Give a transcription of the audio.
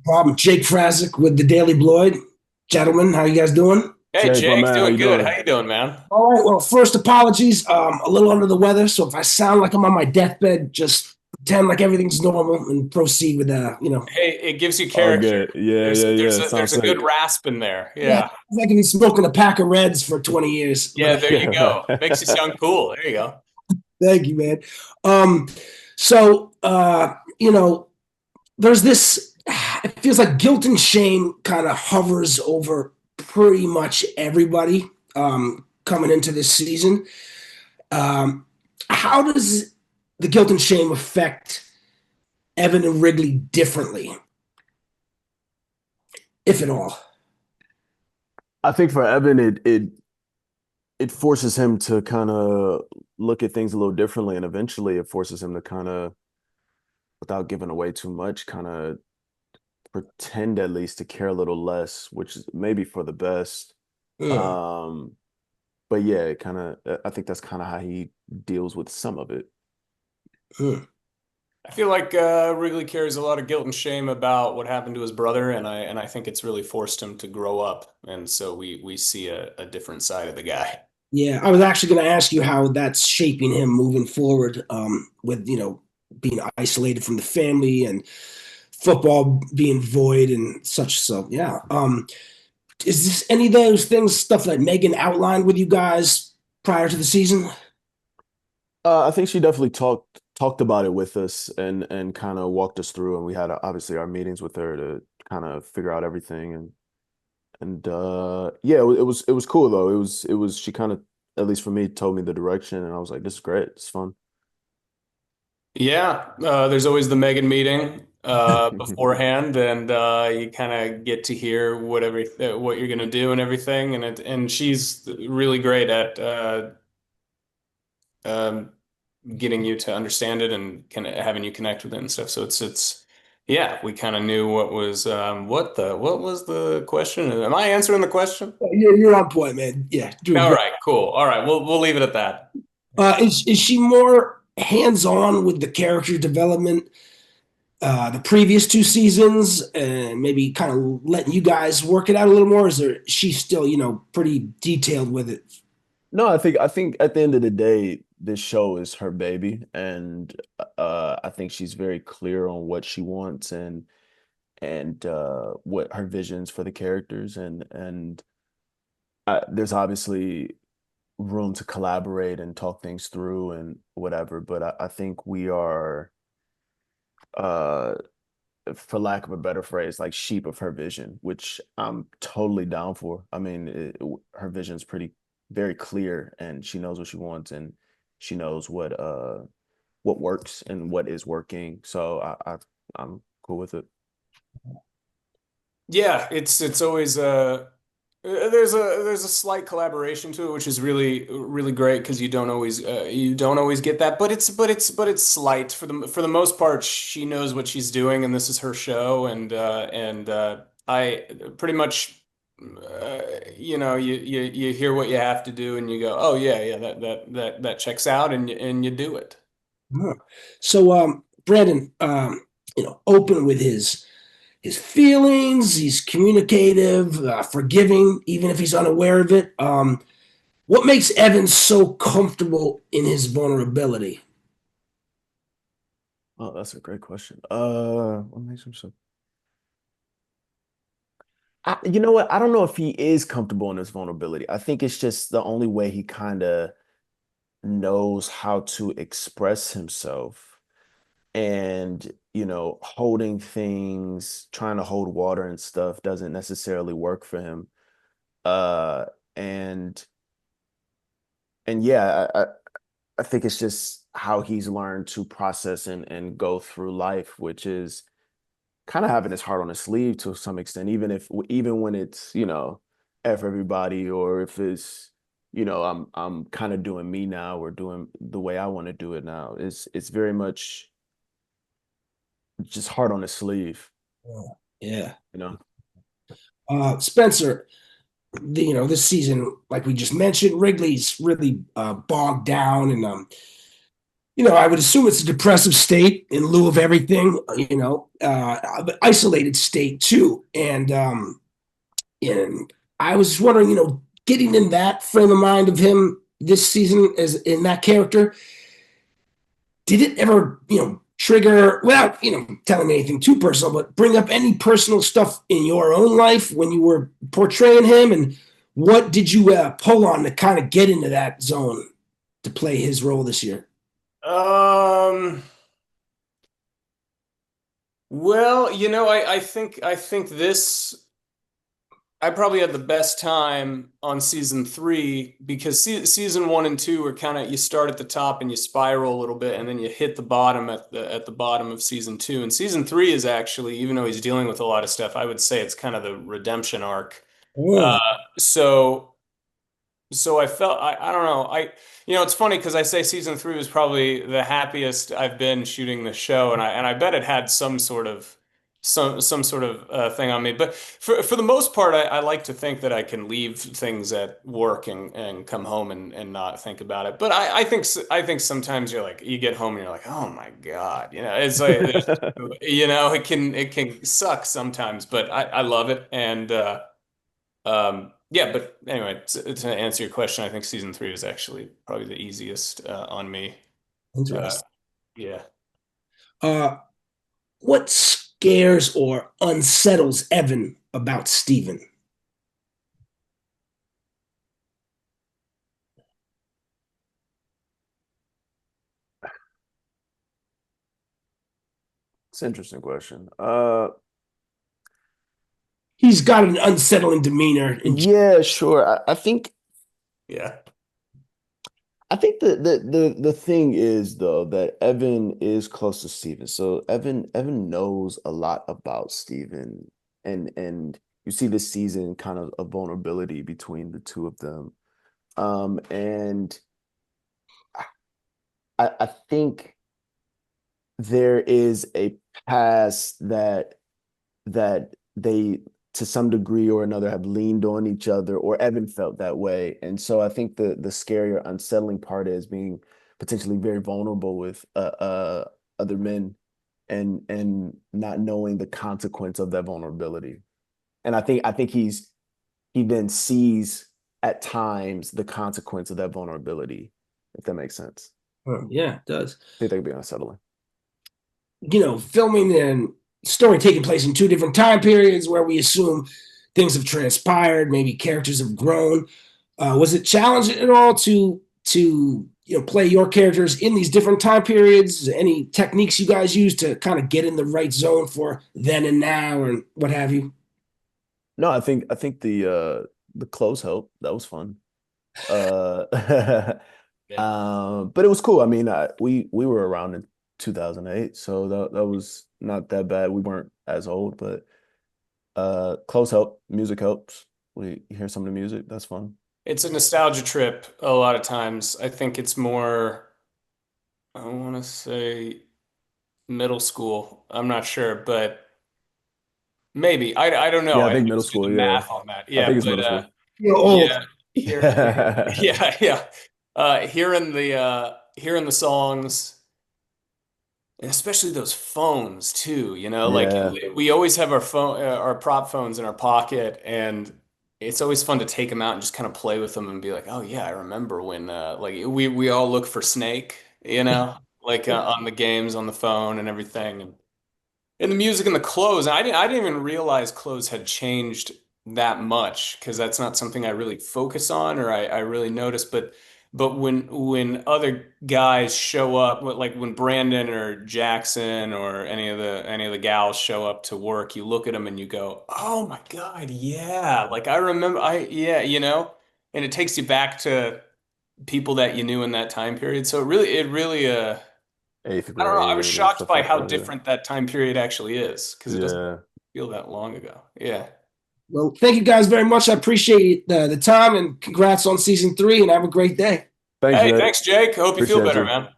Problem. Jake Frazic with the Daily Bloid. Gentlemen, how you guys doing? Hey Jake, my Jake, man, how doing you good. doing? How you doing, man? All right. Well, first apologies. A little under the weather, so if I sound like I'm on my deathbed, just pretend like everything's normal and proceed with Hey, it gives you All character. good. Yeah, There's yeah, there's yeah. a there's Sounds a good sick. rasp in there. yeah, Yeah. it's like I've been smoking a pack of Reds for 20 years. But Yeah, there you Yeah, go. Makes you sound cool. There you go. thank you, man. Um, so there's this. It feels like guilt and shame kind of hovers over pretty much everybody coming into this season. Um, how does the guilt and shame affect Evan and Wrigley differently, if at all? I think for Evan, it forces him to kind of look at things a little differently, and eventually, it forces him to kind of, without giving away too much, kind of pretend at least to care a little less, which is maybe for the best. Mm, Um, but yeah, it kind of, I think that's kind of how he deals with some of it. mm. I feel like Wrigley carries a lot of guilt and shame about what happened to his brother, and I think it's really forced him to grow up, and so we see a different side of the guy. Yeah, I was actually going to ask you how that's shaping him moving forward, with being isolated from the family and football being void and such. So yeah, is this any of those things stuff that Megan outlined with you guys prior to the season? I think she definitely talked about it with us and kind of walked us through, and we had obviously our meetings with her to kind of figure out everything, and yeah, it was cool though. It was she kind of, at least for me, told me the direction, and I was like, this is great, it's fun. Yeah, there's always the Megan meeting beforehand, and you kind of get to hear what you're gonna do and everything, and she's really great at um, getting you to understand it and kind of having you connect with it and stuff. So it's yeah, we kind of knew what was the question? Am I answering the question? You're on point, man. Yeah, doing All great. right, cool. All right, we'll leave it at that. Is she more hands on with the character development the previous two seasons, and maybe kind of letting you guys work it out a little more? Is there she's still pretty detailed with it? No, I think at the end of the day, this show is her baby, and I think she's very clear on what she wants and what her visions for the characters, and there's obviously room to collaborate and talk things through and whatever. But I think we are, uh, for lack of a better phrase, like sheep of her vision, which I'm totally down for. I mean, her vision's pretty very clear, and she knows what she wants, and she knows what works and what is working. So I'm cool with it. Yeah, it's always there's a slight collaboration to it, which is really great because you don't always get that, but it's slight for the most part. She knows what she's doing, and this is her show, and I pretty much you hear what you have to do, and you go, oh yeah, yeah, that checks out, and you do it. Huh. So, Brandon, open with his feelings. He's communicative, forgiving, even if he's unaware of it. What makes Evan so comfortable in his vulnerability? Oh, that's a great question. What makes him so? You know what? I don't know if he is comfortable in his vulnerability. I think it's just the only way he kind of knows how to express himself, and holding things, trying to hold water and stuff doesn't necessarily work for him. uh and and yeah, I think it's just how he's learned to process and go through life, which is kind of having his heart on his sleeve to some extent, even when it's F everybody, or if it's I'm kind of doing me now, or doing the way I want to do it now. It's very much just heart on his sleeve, Yeah. you know. Spencer, this season, like we just mentioned, Wrigley's really bogged down, and I would assume it's a depressive state in lieu of everything, isolated state too. And I was wondering, getting in that frame of mind of him this season as in that character, did it ever, trigger, without, telling me anything too personal, but bring up any personal stuff in your own life when you were portraying him? And what did you pull on to kind of get into that zone to play his role this year? Um, well, I think this I probably had the best time on season three because season one and two are kind of you start at the top and you spiral a little bit and then you hit the bottom at the bottom of season two. And season three is actually, even though he's dealing with a lot of stuff, I would say it's kind of the redemption arc. Uh, Oh, so so I felt I don't know it's funny because I say season three was probably the happiest I've been shooting the show, and I bet it had some sort of thing on me. But for the most part, I like to think that I can leave things at work and come home and not think about it. But I think sometimes you get home and you're like, oh my God, it's like it can suck sometimes, but I love it. And yeah, but anyway, to answer your question, I think season three is actually probably the easiest on me. Uh, interesting. yeah. Uh, what scares or unsettles Evan about Steven? It's an interesting question. He's got an unsettling demeanor. And Yeah, sure. Yeah. I think the thing is though that Evan is close to Steven. So Evan knows a lot about Steven, and you see this season kind of a vulnerability between the two of them. And I think there is a past that they to some degree or another have leaned on each other, or Evan felt that way. And so I think the scary or unsettling part is being potentially very vulnerable with other men, and not knowing the consequence of that vulnerability. And I think he then sees at times the consequence of that vulnerability, if that makes sense. yeah, it does. I think that could be unsettling. Filming and story taking place in two different time periods where we assume things have transpired, maybe characters have grown. Was it challenging at all to play your characters in these different time periods? Any techniques you guys use to kind of get in the right zone for then and now, and what have you? No, I think the clothes helped. That was fun. Uh Yeah. but it was cool. I mean, we were around in 2008, so that was not that bad. We weren't as old, but clothes help, music helps. We hear some of the music. That's fun. It's a nostalgia trip a lot of times. I think it's more, I want to say middle school. I'm not sure, but maybe. I don't know. Yeah, I I think need middle to do school. the Yeah, math on that. I Yeah, think it's but middle school. You're old. yeah, yeah, yeah. Hearing the songs. And especially those phones too, like Yeah, we always have our prop phones in our pocket, and it's always fun to take them out and just kind of play with them and be like, oh yeah, I remember when like we all look for Snake, like on the games on the phone and everything, and the music and the clothes. And I didn't even realize clothes had changed that much because that's not something I really focus on or I really notice. But when other guys show up, like when Branden or Jackson or any of the gals show up to work, you look at them and you go, "Oh my God, yeah!" Like I remember, yeah, and it takes you back to people that you knew in that time period. So it really. eighth I don't know. I was grade and shocked stuff by like how that. different that time period actually is because it doesn't Yeah, feel that long ago. Yeah. Well, thank you guys very much. I appreciate the time, and congrats on season 3, and have a great day. thanks, Hey, Jake. thanks, Jake. I hope you feel Appreciate better, you. man.